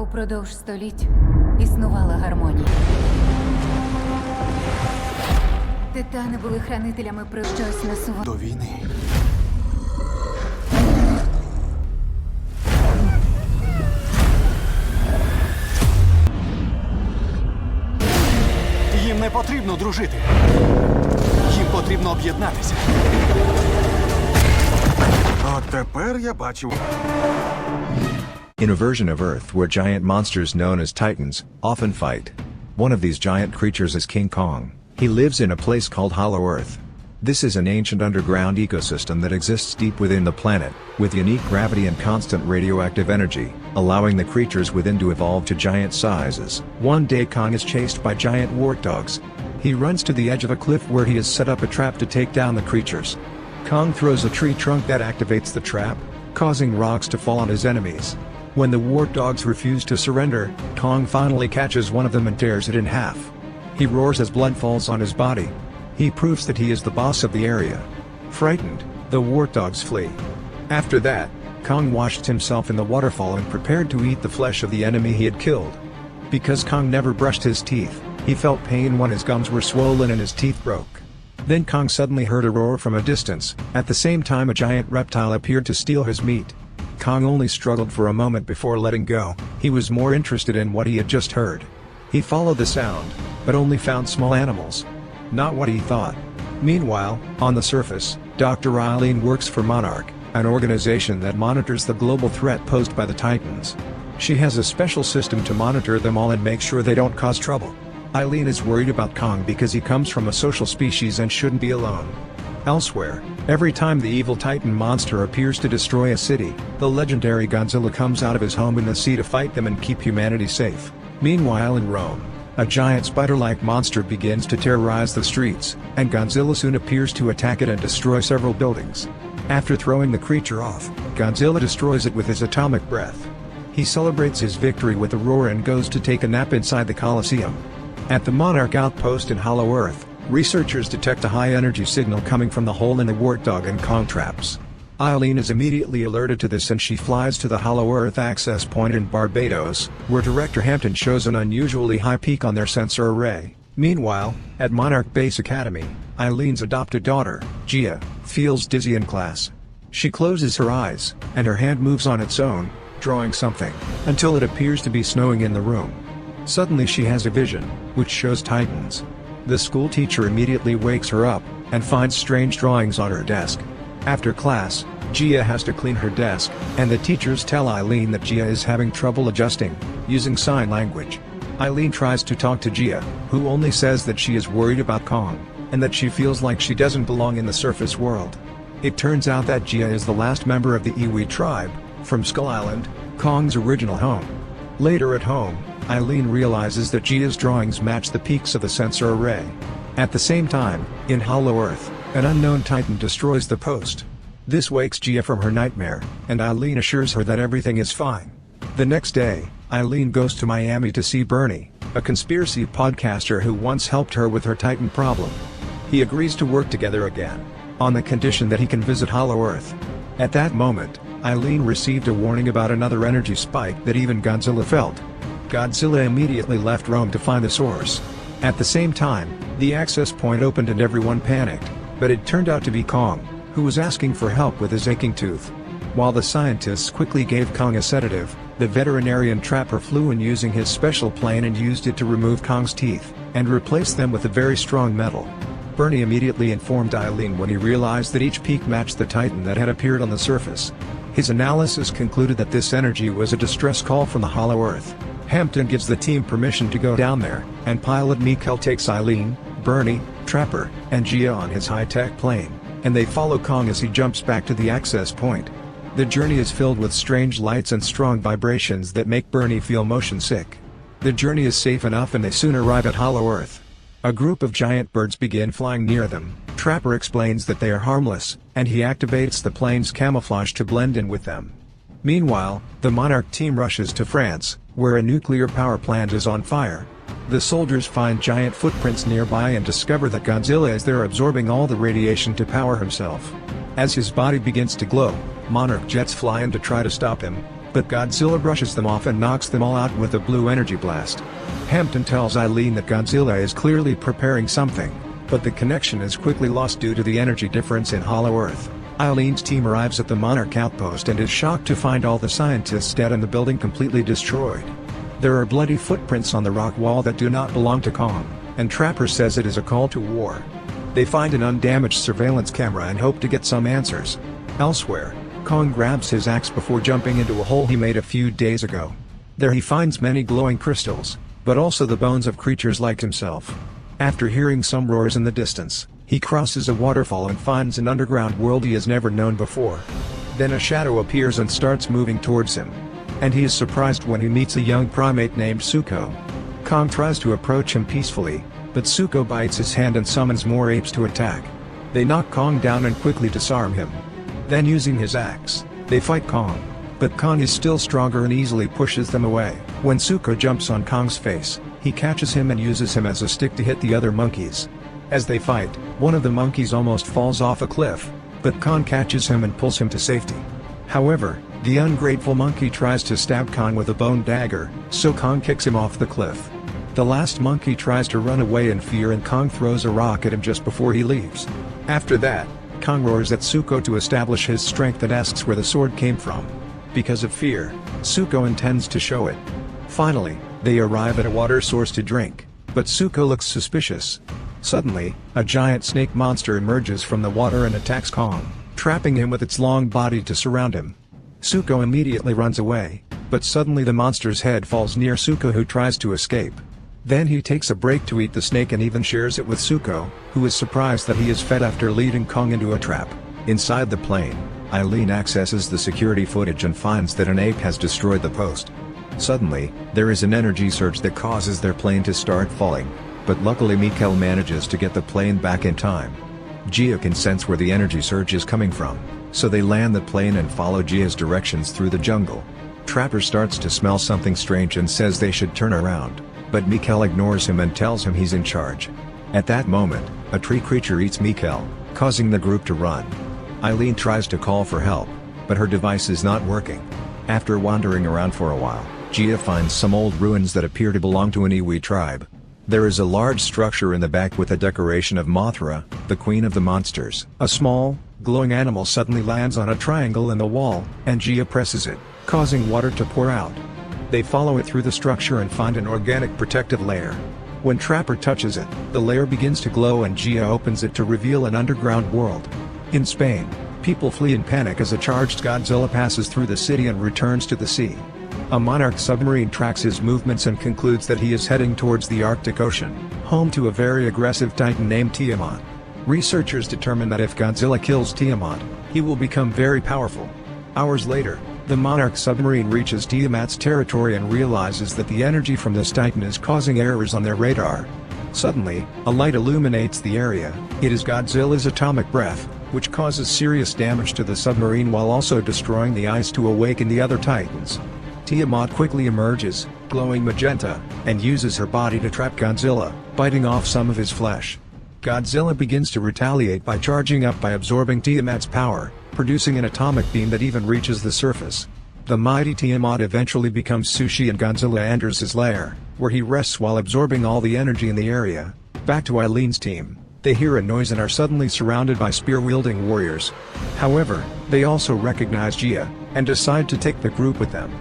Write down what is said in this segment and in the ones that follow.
Упродовж століть існувала гармонія. Титани були хранителями про щось насувало. До війни. Їм не потрібно дружити. Їм потрібно об'єднатися. От тепер я бачу. In a version of Earth where giant monsters known as Titans often fight. One of these giant creatures is King Kong. He lives in a place called Hollow Earth. This is an ancient underground ecosystem that exists deep within the planet, with unique gravity and constant radioactive energy, allowing the creatures within to evolve to giant sizes. One day Kong is chased by giant warthogs. He runs to the edge of a cliff where he has set up a trap to take down the creatures. Kong throws a tree trunk that activates the trap, causing rocks to fall on his enemies. When the warthogs refuse to surrender, Kong finally catches one of them and tears it in half. He roars as blood falls on his body. He proves that he is the boss of the area. Frightened, the warthogs flee. After that, Kong washed himself in the waterfall and prepared to eat the flesh of the enemy he had killed. Because Kong never brushed his teeth, he felt pain when his gums were swollen and his teeth broke. Then Kong suddenly heard a roar from a distance. At the same time, a giant reptile appeared to steal his meat. Kong only struggled for a moment before letting go. He was more interested in what he had just heard. He followed the sound, but only found small animals. Not what he thought. Meanwhile, on the surface, Dr. Eileen works for Monarch, an organization that monitors the global threat posed by the Titans. She has a special system to monitor them all and make sure they don't cause trouble. Eileen is worried about Kong because he comes from a social species and shouldn't be alone. Elsewhere, every time the evil Titan monster appears to destroy a city, the legendary Godzilla comes out of his home in the sea to fight them and keep humanity safe. Meanwhile in Rome, a giant spider-like monster begins to terrorize the streets, and Godzilla soon appears to attack it and destroy several buildings. After throwing the creature off, Godzilla destroys it with his atomic breath. He celebrates his victory with a roar and goes to take a nap inside the Colosseum. At the Monarch outpost in Hollow Earth, researchers detect a high-energy signal coming from the hole in the warthog and Kong traps. Eileen is immediately alerted to this and she flies to the Hollow Earth access point in Barbados, where Director Hampton shows an unusually high peak on their sensor array. Meanwhile, at Monarch Base Academy, Eileen's adopted daughter, Gia, feels dizzy in class. She closes her eyes, and her hand moves on its own, drawing something, until it appears to be snowing in the room. Suddenly she has a vision, which shows Titans. The school teacher immediately wakes her up, and finds strange drawings on her desk. After class, Gia has to clean her desk, and the teachers tell Eileen that Gia is having trouble adjusting, using sign language. Eileen tries to talk to Gia, who only says that she is worried about Kong, and that she feels like she doesn't belong in the surface world. It turns out that Gia is the last member of the Iwi tribe, from Skull Island, Kong's original home. Later at home, Eileen realizes that Gia's drawings match the peaks of the sensor array. At the same time, in Hollow Earth, an unknown Titan destroys the post. This wakes Gia from her nightmare, and Eileen assures her that everything is fine. The next day, Eileen goes to Miami to see Bernie, a conspiracy podcaster who once helped her with her Titan problem. He agrees to work together again, on the condition that he can visit Hollow Earth. At that moment, Eileen received a warning about another energy spike that even Godzilla felt. Godzilla immediately left Rome to find the source. At the same time, the access point opened and everyone panicked, but it turned out to be Kong, who was asking for help with his aching tooth. While the scientists quickly gave Kong a sedative, the veterinarian trapper flew in using his special plane and used it to remove Kong's teeth, and replace them with a very strong metal. Bernie immediately informed Eileen when he realized that each peak matched the Titan that had appeared on the surface. His analysis concluded that this energy was a distress call from the Hollow Earth. Hampton gives the team permission to go down there, and pilot Mikhail takes Eileen, Bernie, Trapper, and Gia on his high-tech plane, and they follow Kong as he jumps back to the access point. The journey is filled with strange lights and strong vibrations that make Bernie feel motion sick. The journey is safe enough and they soon arrive at Hollow Earth. A group of giant birds begin flying near them. Trapper explains that they are harmless, and he activates the plane's camouflage to blend in with them. Meanwhile, the Monarch team rushes to France, where a nuclear power plant is on fire. The soldiers find giant footprints nearby and discover that Godzilla is there absorbing all the radiation to power himself. As his body begins to glow, Monarch jets fly in to try to stop him, but Godzilla brushes them off and knocks them all out with a blue energy blast. Hampton tells Eileen that Godzilla is clearly preparing something, but the connection is quickly lost due to the energy difference in Hollow Earth. Eileen's team arrives at the Monarch outpost and is shocked to find all the scientists dead and the building completely destroyed. There are bloody footprints on the rock wall that do not belong to Kong, and Trapper says it is a call to war. They find an undamaged surveillance camera and hope to get some answers. Elsewhere, Kong grabs his axe before jumping into a hole he made a few days ago. There he finds many glowing crystals, but also the bones of creatures like himself. After hearing some roars in the distance, he crosses a waterfall and finds an underground world he has never known before. Then a shadow appears and starts moving towards him. And he is surprised when he meets a young primate named Suko. Kong tries to approach him peacefully, but Suko bites his hand and summons more apes to attack. They knock Kong down and quickly disarm him. Then using his axe, they fight Kong. But Kong is still stronger and easily pushes them away. When Suko jumps on Kong's face, he catches him and uses him as a stick to hit the other monkeys. As they fight, one of the monkeys almost falls off a cliff, but Kong catches him and pulls him to safety. However, the ungrateful monkey tries to stab Kong with a bone dagger, so Kong kicks him off the cliff. The last monkey tries to run away in fear and Kong throws a rock at him just before he leaves. After that, Kong roars at Suko to establish his strength and asks where the sword came from. Because of fear, Suko intends to show it. Finally, they arrive at a water source to drink, but Suko looks suspicious. Suddenly, a giant snake monster emerges from the water and attacks Kong, trapping him with its long body to surround him. Suko immediately runs away, but suddenly the monster's head falls near Suko, who tries to escape. Then he takes a break to eat the snake and even shares it with Suko, who is surprised that he is fed after leading Kong into a trap. Inside the plane, Eileen accesses the security footage and finds that an ape has destroyed the post. Suddenly, there is an energy surge that causes their plane to start falling, but luckily Mikkel manages to get the plane back in time. Gia can sense where the energy surge is coming from, so they land the plane and follow Gia's directions through the jungle. Trapper starts to smell something strange and says they should turn around, but Mikkel ignores him and tells him he's in charge. At that moment, a tree creature eats Mikkel, causing the group to run. Eileen tries to call for help, but her device is not working. After wandering around for a while, Gia finds some old ruins that appear to belong to an Iwi tribe. There is a large structure in the back with a decoration of Mothra, the queen of the monsters. A small, glowing animal suddenly lands on a triangle in the wall, and Gia presses it, causing water to pour out. They follow it through the structure and find an organic protective layer. When Trapper touches it, the layer begins to glow and Gia opens it to reveal an underground world. In Spain, people flee in panic as a charged Godzilla passes through the city and returns to the sea. A Monarch submarine tracks his movements and concludes that he is heading towards the Arctic Ocean, home to a very aggressive titan named Tiamat. Researchers determine that if Godzilla kills Tiamat, he will become very powerful. Hours later, the Monarch submarine reaches Tiamat's territory and realizes that the energy from this titan is causing errors on their radar. Suddenly, a light illuminates the area. It is Godzilla's atomic breath, which causes serious damage to the submarine while also destroying the ice to awaken the other titans. Tiamat quickly emerges, glowing magenta, and uses her body to trap Godzilla, biting off some of his flesh. Godzilla begins to retaliate by charging up by absorbing Tiamat's power, producing an atomic beam that even reaches the surface. The mighty Tiamat eventually becomes Sushi and Godzilla enters his lair, where he rests while absorbing all the energy in the area. Back to Eileen's team, they hear a noise and are suddenly surrounded by spear-wielding warriors. However, they also recognize Gia, and decide to take the group with them.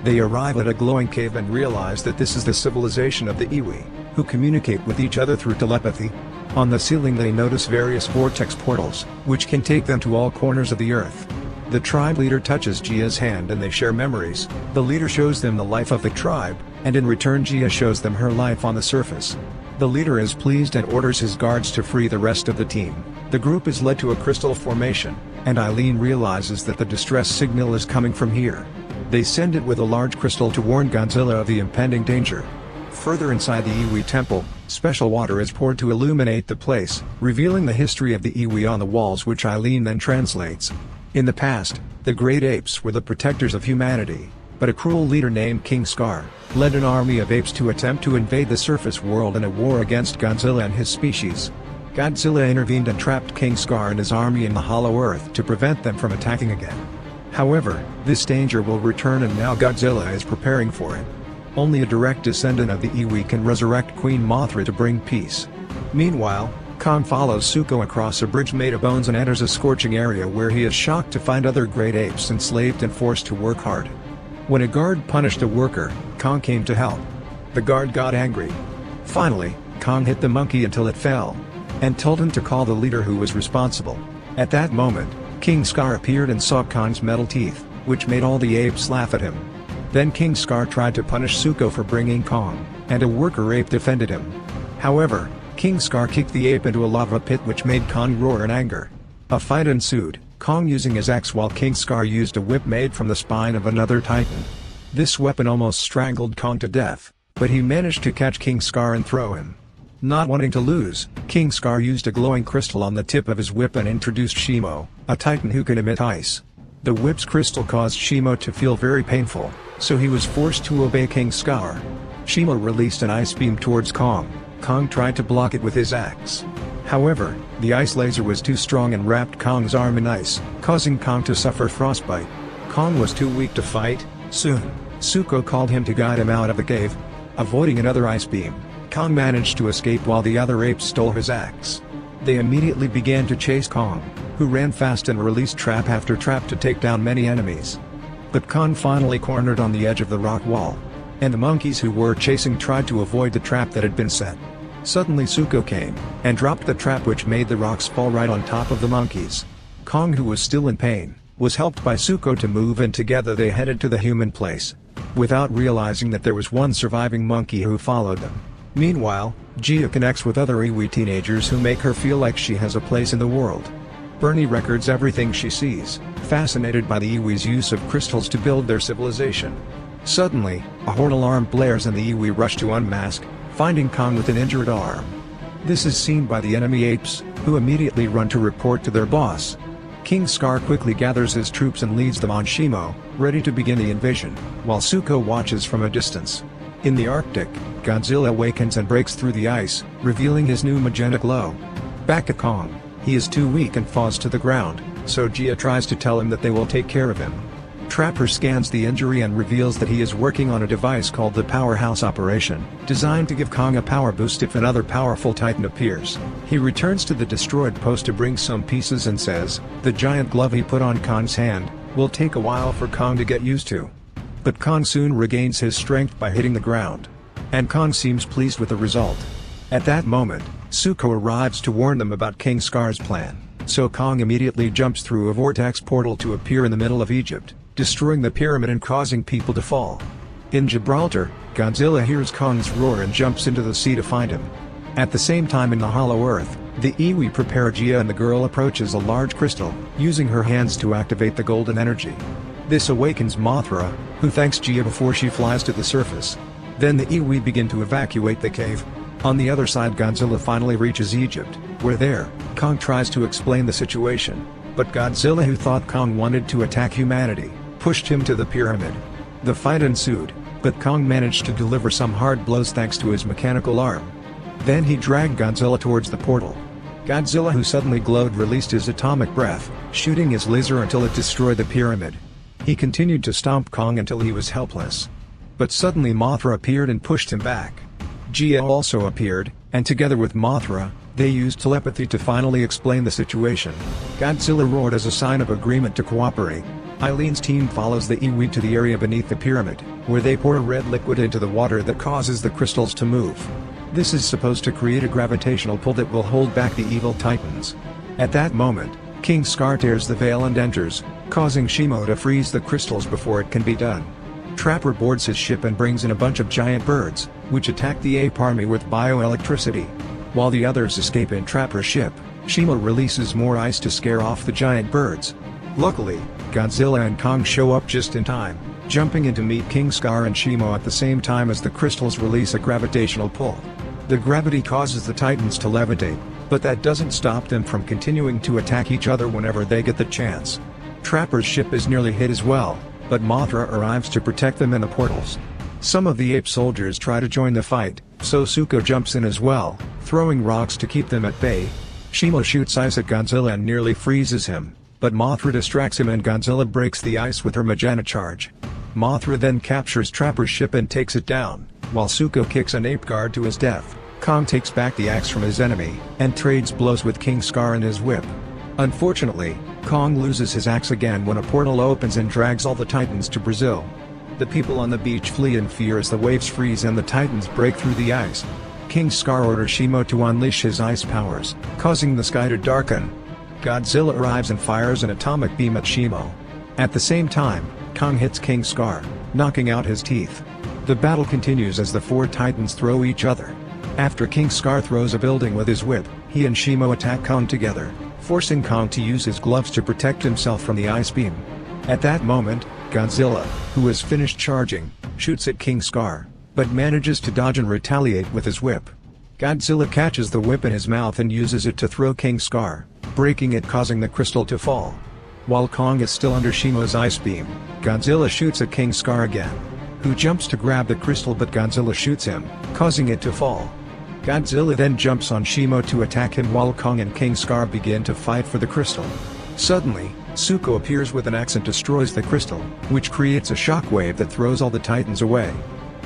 They arrive at a glowing cave and realize that this is the civilization of the Iwi, who communicate with each other through telepathy. On the ceiling they notice various vortex portals, which can take them to all corners of the earth. The tribe leader touches Gia's hand and they share memories. The leader shows them the life of the tribe, and in return Gia shows them her life on the surface. The leader is pleased and orders his guards to free the rest of the team. The group is led to a crystal formation, and Eileen realizes that the distress signal is coming from here. They send it with a large crystal to warn Godzilla of the impending danger. Further inside the Iwi temple, special water is poured to illuminate the place, revealing the history of the Iwi on the walls, which Eileen then translates. In the past, the great apes were the protectors of humanity, but a cruel leader named King Scar led an army of apes to attempt to invade the surface world in a war against Godzilla and his species. Godzilla intervened and trapped King Scar and his army in the Hollow Earth to prevent them from attacking again. However, this danger will return and now Godzilla is preparing for it. Only a direct descendant of the Iwi can resurrect Queen Mothra to bring peace. Meanwhile, Kong follows Zuko across a bridge made of bones and enters a scorching area where he is shocked to find other great apes enslaved and forced to work hard. When a guard punished a worker, Kong came to help. The guard got angry. Finally, Kong hit the monkey until it fell, and told him to call the leader who was responsible. At that moment, King Scar appeared and saw Kong's metal teeth, which made all the apes laugh at him. Then King Scar tried to punish Zuko for bringing Kong, and a worker ape defended him. However, King Scar kicked the ape into a lava pit which made Kong roar in anger. A fight ensued, Kong using his axe while King Scar used a whip made from the spine of another titan. This weapon almost strangled Kong to death, but he managed to catch King Scar and throw him. Not wanting to lose, King Scar used a glowing crystal on the tip of his whip and introduced Shimo, a titan who can emit ice. The whip's crystal caused Shimo to feel very painful, so he was forced to obey King Scar. Shimo released an ice beam towards Kong. Kong tried to block it with his axe. However, the ice laser was too strong and wrapped Kong's arm in ice, causing Kong to suffer frostbite. Kong was too weak to fight. Soon, Zuko called him to guide him out of the cave. Avoiding another ice beam, Kong managed to escape while the other apes stole his axe. They immediately began to chase Kong, who ran fast and released trap after trap to take down many enemies. But Kong finally cornered on the edge of the rock wall, and the monkeys who were chasing tried to avoid the trap that had been set. Suddenly Zuko came, and dropped the trap which made the rocks fall right on top of the monkeys. Kong, who was still in pain, was helped by Zuko to move, and together they headed to the human place, without realizing that there was one surviving monkey who followed them. Meanwhile, Gia connects with other Iwi teenagers who make her feel like she has a place in the world. Bernie records everything she sees, fascinated by the Iwi's use of crystals to build their civilization. Suddenly, a horn alarm blares and the Iwi rush to unmask, finding Kong with an injured arm. This is seen by the enemy apes, who immediately run to report to their boss. King Scar quickly gathers his troops and leads them on Shimo, ready to begin the invasion, while Zuko watches from a distance. In the Arctic, Godzilla awakens and breaks through the ice, revealing his new magenta glow. Back at Kong, he is too weak and falls to the ground, so Gia tries to tell him that they will take care of him. Trapper scans the injury and reveals that he is working on a device called the Powerhouse Operation, designed to give Kong a power boost if another powerful titan appears. He returns to the destroyed post to bring some pieces and says, the giant glove he put on Kong's hand will take a while for Kong to get used to. But Kong soon regains his strength by hitting the ground. And Kong seems pleased with the result. At that moment, Zuko arrives to warn them about King Scar's plan, so Kong immediately jumps through a vortex portal to appear in the middle of Egypt, destroying the pyramid and causing people to fall. In Gibraltar, Godzilla hears Kong's roar and jumps into the sea to find him. At the same time in the Hollow Earth, the Iwi prepare Gia and the girl approaches a large crystal, using her hands to activate the golden energy. This awakens Mothra, who thanks Gia before she flies to the surface. Then the Iwi begin to evacuate the cave. On the other side, Godzilla finally reaches Egypt, where Kong tries to explain the situation, but Godzilla, who thought Kong wanted to attack humanity, pushed him to the pyramid. The fight ensued, but Kong managed to deliver some hard blows thanks to his mechanical arm. Then he dragged Godzilla towards the portal. Godzilla, who suddenly glowed, released his atomic breath, shooting his laser until it destroyed the pyramid. He continued to stomp Kong until he was helpless. But suddenly Mothra appeared and pushed him back. Gia also appeared, and together with Mothra, they used telepathy to finally explain the situation. Godzilla roared as a sign of agreement to cooperate. Eileen's team follows the Iwi to the area beneath the pyramid, where they pour a red liquid into the water that causes the crystals to move. This is supposed to create a gravitational pull that will hold back the evil titans. At that moment, King Scar tears the veil and enters, causing Shimo to freeze the crystals before it can be done. Trapper boards his ship and brings in a bunch of giant birds, which attack the ape army with bioelectricity. While the others escape in Trapper's ship, Shimo releases more ice to scare off the giant birds. Luckily, Godzilla and Kong show up just in time, jumping in to meet King Scar and Shimo at the same time as the crystals release a gravitational pull. The gravity causes the titans to levitate, but that doesn't stop them from continuing to attack each other whenever they get the chance. Trapper's ship is nearly hit as well, but Mothra arrives to protect them in the portals. Some of the ape soldiers try to join the fight, so Zuko jumps in as well, throwing rocks to keep them at bay. Shimo shoots ice at Godzilla and nearly freezes him, But Mothra distracts him and Godzilla breaks the ice with her Magenta charge. Mothra then captures Trapper's ship and takes it down, while Zuko kicks an ape guard to his death. Kong takes back the axe from his enemy, and trades blows with King Scar and his whip. Unfortunately, Kong loses his axe again when a portal opens and drags all the Titans to Brazil. The people on the beach flee in fear as the waves freeze and the Titans break through the ice. King Scar orders Shimo to unleash his ice powers, causing the sky to darken. Godzilla arrives and fires an atomic beam at Shimo. At the same time, Kong hits King Scar, knocking out his teeth. The battle continues as the four Titans throw each other. After King Scar throws a building with his whip, he and Shimo attack Kong together, forcing Kong to use his gloves to protect himself from the ice beam. At that moment, Godzilla, who has finished charging, shoots at King Scar, but manages to dodge and retaliate with his whip. Godzilla catches the whip in his mouth and uses it to throw King Scar, breaking it, causing the crystal to fall. While Kong is still under Shimo's ice beam, Godzilla shoots at King Scar again, who jumps to grab the crystal but Godzilla shoots him, causing it to fall. Godzilla then jumps on Shimo to attack him while Kong and King Scar begin to fight for the crystal. Suddenly, Zuko appears with an axe and destroys the crystal, which creates a shockwave that throws all the Titans away.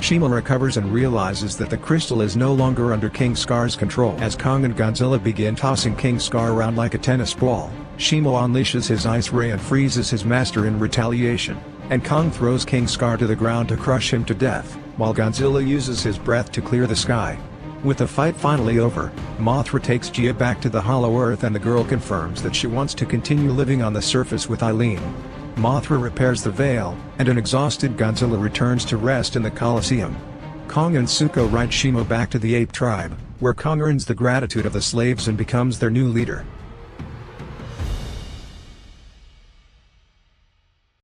Shimo recovers and realizes that the crystal is no longer under King Scar's control. As Kong and Godzilla begin tossing King Scar around like a tennis ball, Shimo unleashes his ice ray and freezes his master in retaliation, and Kong throws King Scar to the ground to crush him to death, while Godzilla uses his breath to clear the sky. With the fight finally over, Mothra takes Gia back to the Hollow Earth and the girl confirms that she wants to continue living on the surface with Eileen. Mothra repairs the veil, and an exhausted Godzilla returns to rest in the Colosseum. Kong and Zuko ride Shimo back to the ape tribe, where Kong earns the gratitude of the slaves and becomes their new leader.